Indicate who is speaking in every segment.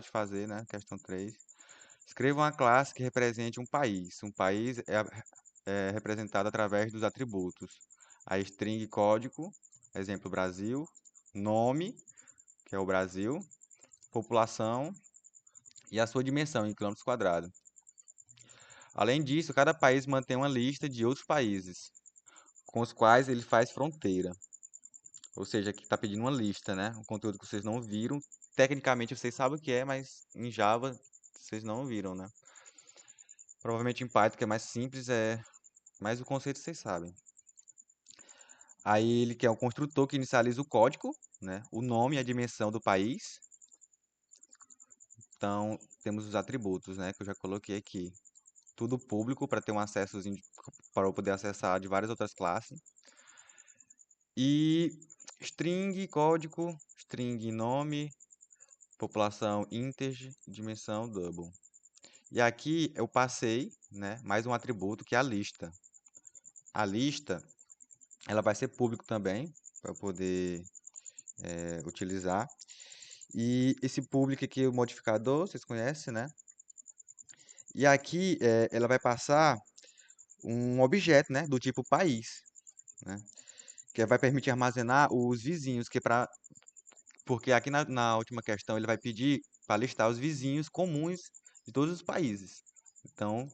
Speaker 1: de fazer, né? Questão 3. Escreva uma classe que represente um país. Um país é representado através dos atributos. A string código, exemplo Brasil, nome, que é o Brasil, população e a sua dimensão em quilômetros quadrados. Além disso, cada país mantém uma lista de outros países com os quais ele faz fronteira. Ou seja, aqui está pedindo uma lista, né? Um conteúdo que vocês não viram. Tecnicamente vocês sabem o que é, mas em Java vocês não viram, né? Provavelmente em Python, que é mais simples, mais o conceito vocês sabem. Aí ele quer um construtor que inicializa o código, né? O nome e a dimensão do país. Então, temos os atributos, né? Que eu já coloquei aqui. Tudo público para ter um acesso para eu poder acessar de várias outras classes. E string código, string nome, população integer, dimensão double. E aqui eu passei, né, mais um atributo que é a lista. A lista, ela vai ser público também, para poder utilizar. E esse público aqui é o modificador, vocês conhecem, né? E aqui ela vai passar um objeto, né, do tipo país, né? Que vai permitir armazenar os vizinhos, porque aqui na última questão ele vai pedir para listar os vizinhos comuns de todos os países. Então,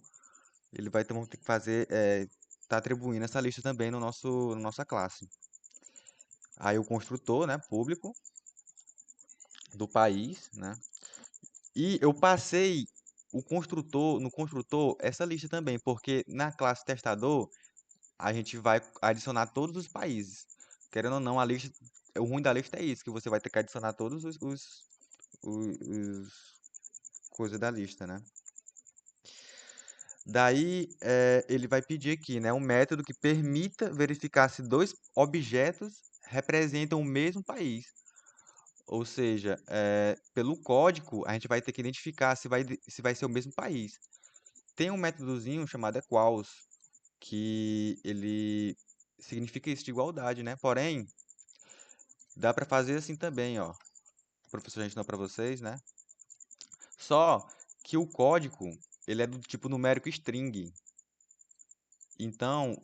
Speaker 1: ele vai ter que fazer, tá atribuindo essa lista também no na nossa classe. Aí o construtor, né, público do país, né? E eu passei no construtor essa lista também, porque na classe testador a gente vai adicionar todos os países. Querendo ou não, o ruim da lista é isso, que você vai ter que adicionar todos os coisas da lista, né? Daí, ele vai pedir aqui, né, um método que permita verificar se dois objetos representam o mesmo país. Ou seja, pelo código, a gente vai ter que identificar se vai ser o mesmo país. Tem um métodozinho chamado equals, que ele significa isso de igualdade, né? Porém, dá para fazer assim também, ó. O professor já ensinou para vocês, né? Só que o código, ele é do tipo numérico string. Então,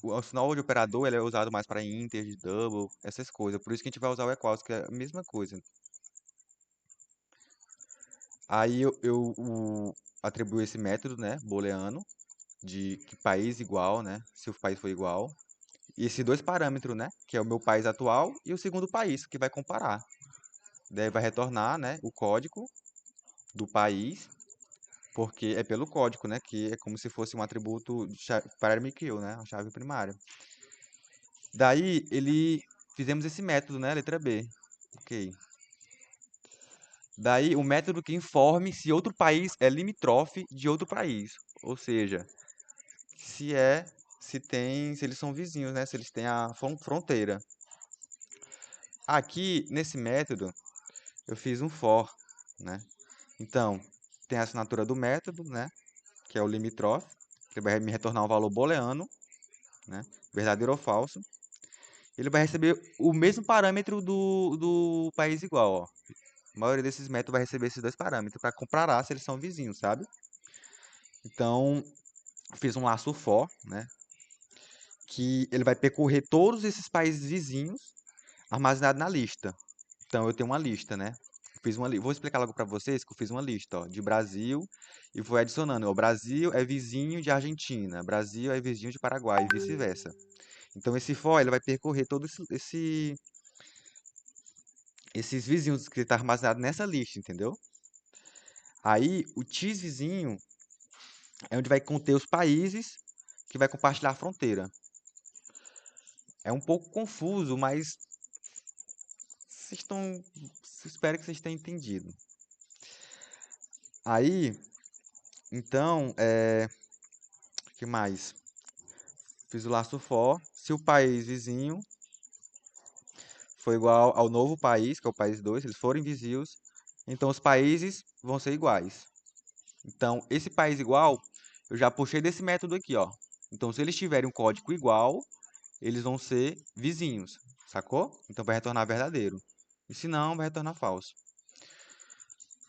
Speaker 1: o sinal de operador ele é usado mais para integer, double, essas coisas. Por isso que a gente vai usar o equals, que é a mesma coisa. Aí atribuo esse método, né, booleano, de que país igual, né, se o país for igual. E esses dois parâmetros, né, que é o meu país atual e o segundo país, que vai comparar. Daí vai retornar, né, o código do país, porque é pelo código, né, que é como se fosse um atributo de primary key, né, a chave primária. Daí fizemos esse método, né, letra B. Ok. Daí o método que informe se outro país é limítrofe de outro país, ou seja, se é, se eles são vizinhos, né, se eles têm a fronteira. Aqui nesse método eu fiz um for, né? Então, tem a assinatura do método, né, que é o limítrofe, que vai me retornar um valor booleano, né, verdadeiro ou falso. Ele vai receber o mesmo parâmetro do país igual, ó. A maioria desses métodos vai receber esses dois parâmetros para comparar se eles são vizinhos, sabe? Então, fiz um laço for, né? Que ele vai percorrer todos esses países vizinhos armazenados na lista. Então, eu tenho uma lista, né? Vou explicar logo para vocês que eu fiz uma lista, ó, de Brasil e vou adicionando. O Brasil é vizinho de Argentina, Brasil é vizinho de Paraguai e vice-versa. Então, esse for ele vai percorrer todos esses vizinhos que está armazenado nessa lista, entendeu? Aí, o X vizinho é onde vai conter os países que vai compartilhar a fronteira. É um pouco confuso, mas vocês estão. Espero que vocês tenham entendido. Aí, então, que mais? Fiz o laço for. Se o país vizinho for igual ao novo país, que é o país 2, se eles forem vizinhos, então os países vão ser iguais. Então, esse país igual, eu já puxei desse método aqui, ó. Então, se eles tiverem um código igual, eles vão ser vizinhos, sacou? Então vai retornar verdadeiro. E se não, vai retornar falso.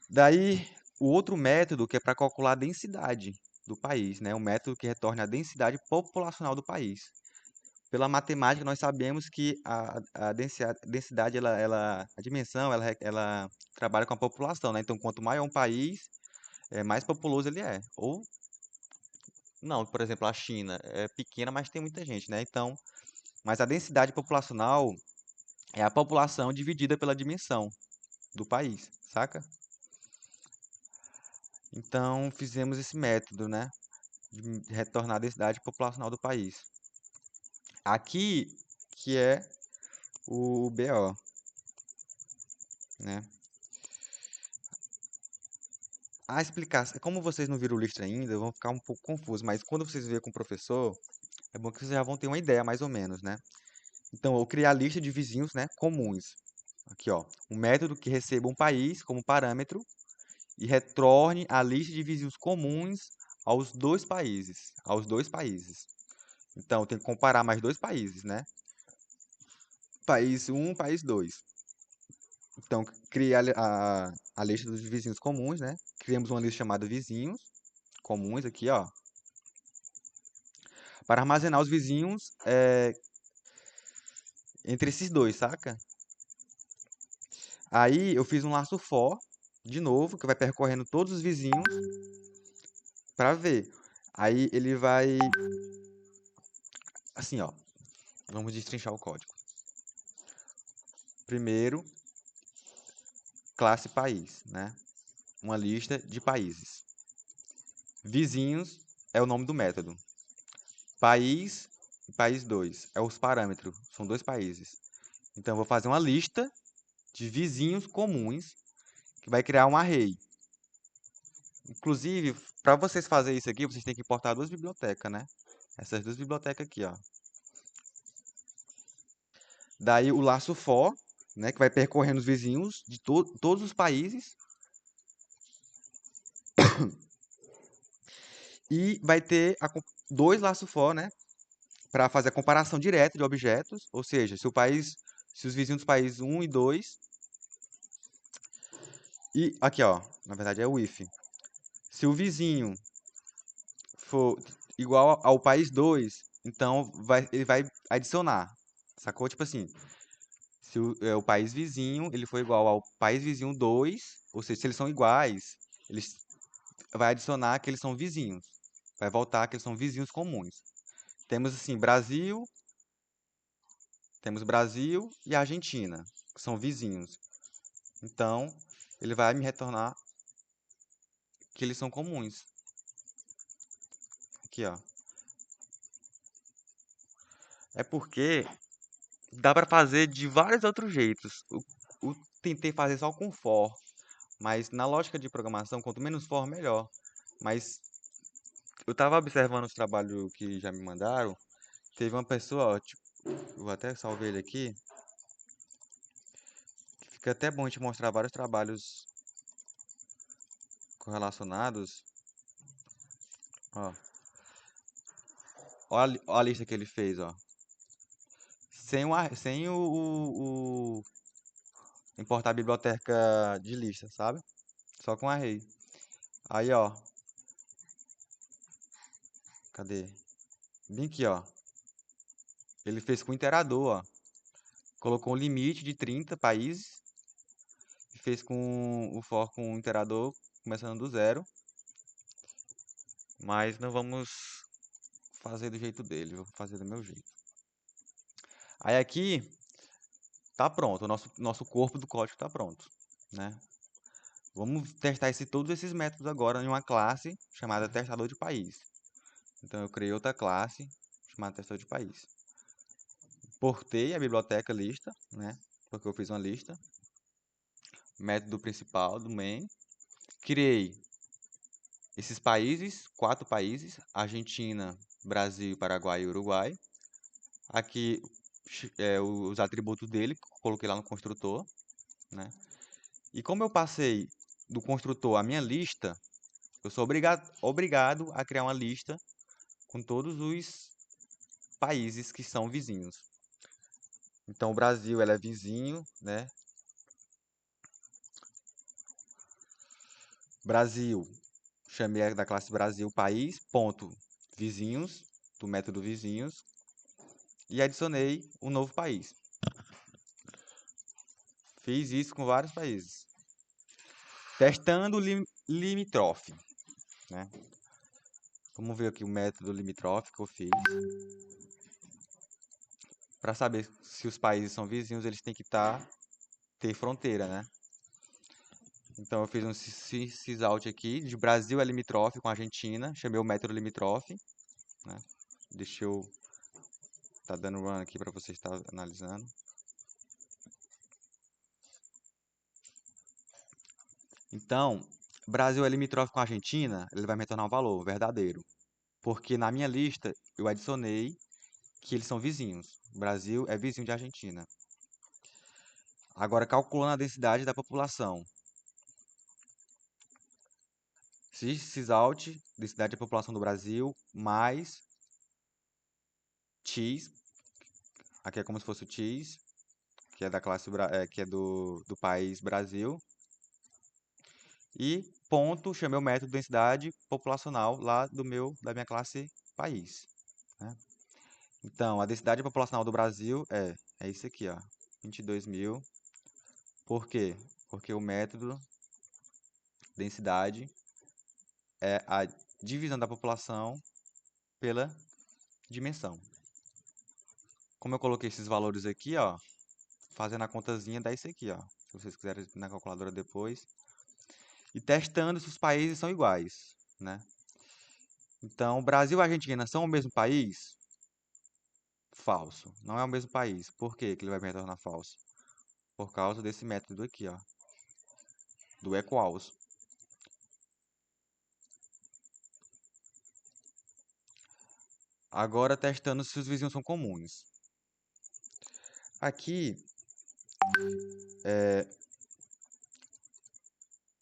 Speaker 1: Daí, o outro método que é para calcular a densidade do país, né? O método que retorna a densidade populacional do país. Pela matemática, nós sabemos que a densidade, a dimensão, ela trabalha com a população, né? Então, quanto maior um país, mais populoso ele é. Ou, não, por exemplo, a China é pequena, mas tem muita gente, né? Então, mas a densidade populacional é a população dividida pela dimensão do país, saca? Então, fizemos esse método, né? De retornar a densidade populacional do país. Aqui, que é o BO, né? A explicação, como vocês não viram o lista ainda, vão ficar um pouco confusos, mas quando vocês verem com o professor, é bom que vocês já vão ter uma ideia mais ou menos, né? Então, eu criei a lista de vizinhos, né, comuns. Aqui, ó, um método que receba um país como parâmetro e retorne a lista de vizinhos comuns aos dois países. Então, tem que comparar mais dois países, né? País um, país 2. Então, criei a lista dos vizinhos comuns, né? Criamos uma lista chamada vizinhos comuns aqui, ó, para armazenar os vizinhos entre esses dois, saca? Aí eu fiz um laço for, de novo, que vai percorrendo todos os vizinhos para ver. Aí ele vai, assim, ó, vamos destrinchar o código. Primeiro, classe país, né? Uma lista de países. Vizinhos é o nome do método. País e país 2 é os parâmetros, são dois países. Então eu vou fazer uma lista de vizinhos comuns que vai criar um array. Inclusive, para vocês fazerem isso aqui, vocês têm que importar duas bibliotecas, né? Essas duas bibliotecas aqui, ó. Daí o laço for, né, que vai percorrendo os vizinhos de todos os países e vai ter dois laços for, né, para fazer a comparação direta de objetos, ou seja, se os vizinhos dos países um e 2 e aqui, ó, na verdade é o if. Se o vizinho for igual ao país 2, então ele vai adicionar. Sacou? Tipo assim, se o país vizinho ele for igual ao país vizinho 2, ou seja, se eles são iguais, eles vai adicionar que eles são vizinhos. Vai voltar que eles são vizinhos comuns. Temos assim, temos Brasil e Argentina, que são vizinhos. Então, ele vai me retornar que eles são comuns. Aqui, ó. É porque dá para fazer de vários outros jeitos. Tentei fazer só com for, mas na lógica de programação, quanto menos for, melhor. Mas eu estava observando os trabalhos que já me mandaram. Teve uma pessoa, ó, tipo, eu vou até salvar ele aqui. Que fica até bom te mostrar vários trabalhos correlacionados. Ó, ó a lista que ele fez, ó. Sem importar a biblioteca de lista, sabe? Só com array. Aí, ó. Cadê? Bem aqui, ó. Ele fez com interador, ó. Colocou um limite de 30 países. E fez com o for com o interador começando do zero. Mas não vamos fazer do jeito dele. Vou fazer do meu jeito. Aí aqui tá pronto. O nosso corpo do código tá pronto, né? Vamos testar todos esses métodos agora em uma classe chamada testador de país. Então eu criei outra classe chamada testador de país. Portei a biblioteca lista, né? Porque eu fiz uma lista. Método principal do main. Criei esses países, 4 países: Argentina, Brasil, Paraguai e Uruguai. Aqui os atributos dele, coloquei lá no construtor, né? E como eu passei do construtor a minha lista, eu sou obrigado a criar uma lista com todos os países que são vizinhos. Então, o Brasil, ela é vizinho, né? Brasil, chamei da classe Brasil país, ponto, vizinhos, do método vizinhos, e adicionei um novo país. Fiz isso com vários países. Testando limítrofe, né? Vamos ver aqui o método limítrofe que eu fiz. Para saber se os países são vizinhos, eles têm que ter fronteira, né? Então eu fiz um sysout aqui, de Brasil é limítrofe com a Argentina, chamei o método limítrofe, né? Deixa eu tá dando run aqui para você estar analisando. Então, Brasil é limítrofe com a Argentina, ele vai me retornar um valor verdadeiro. Porque na minha lista eu adicionei que eles são vizinhos. Brasil é vizinho de Argentina. Agora, calculando a densidade da população. Sysout, densidade da população do Brasil, mais x, aqui é como se fosse o x, que é da classe que é do país Brasil. E ponto, chamei o método de densidade populacional lá da minha classe país, né? Então, a densidade populacional do Brasil é isso aqui, ó, 22.000. Por quê? Porque o método densidade é a divisão da população pela dimensão. Como eu coloquei esses valores aqui, ó, fazendo a contazinha dá isso aqui, ó. Se vocês quiserem na calculadora depois. E testando se os países são iguais, né? Então, Brasil e Argentina são o mesmo país? Falso. Não é o mesmo país. Por que ele vai me retornar falso? Por causa desse método aqui, ó, do equals. Agora testando se os vizinhos são comuns. Aqui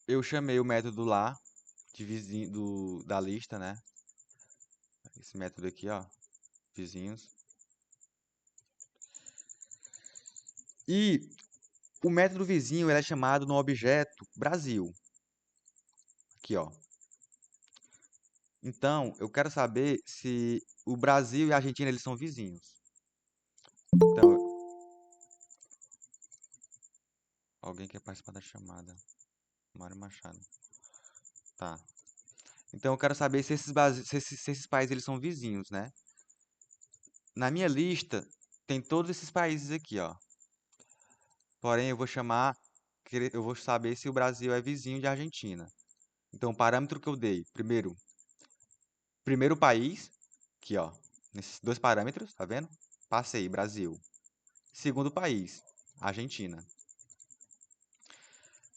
Speaker 1: eu chamei o método lá de vizinho da lista, né? Esse método aqui, ó, vizinhos. E o método vizinho ele é chamado no objeto Brasil. Aqui, ó. Então, eu quero saber se o Brasil e a Argentina eles são vizinhos. Então, alguém quer participar da chamada? Mário Machado. Tá. Então, eu quero saber se esses países eles são vizinhos, né? Na minha lista, tem todos esses países aqui, ó. Porém, eu vou saber se o Brasil é vizinho de Argentina. Então, o parâmetro que eu dei, primeiro país, aqui, ó, nesses dois parâmetros, tá vendo? Passei, Brasil. Segundo país, Argentina.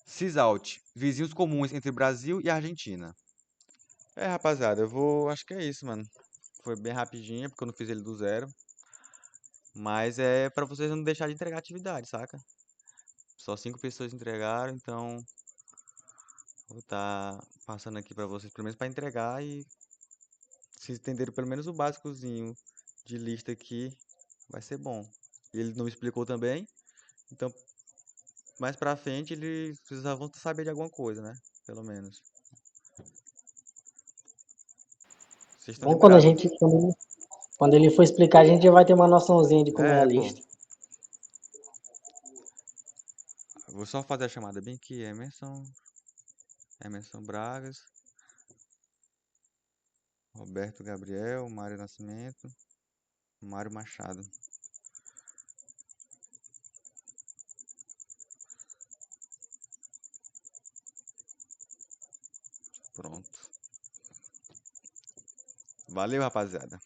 Speaker 1: Sysout, vizinhos comuns entre Brasil e Argentina. Rapaziada, acho que é isso, mano. Foi bem rapidinho, porque eu não fiz ele do zero. Mas é pra vocês não deixarem de entregar atividade, saca? Só 5 pessoas entregaram, então vou estar passando aqui pra vocês, pelo menos pra entregar e se entenderem pelo menos o básicozinho de lista aqui, vai ser bom. Ele não me explicou também, então mais pra frente eles precisavam saber de alguma coisa, né? Pelo menos. Vocês estão
Speaker 2: Bom, quando a
Speaker 1: liberados.
Speaker 2: gente, quando ele for explicar, a gente já vai ter uma noçãozinha de como é a
Speaker 1: Pô.
Speaker 2: lista.
Speaker 1: Vou só fazer a chamada bem aqui. Emerson Bragas, Roberto Gabriel, Mário Nascimento, Mário Machado. Pronto. Valeu, rapaziada.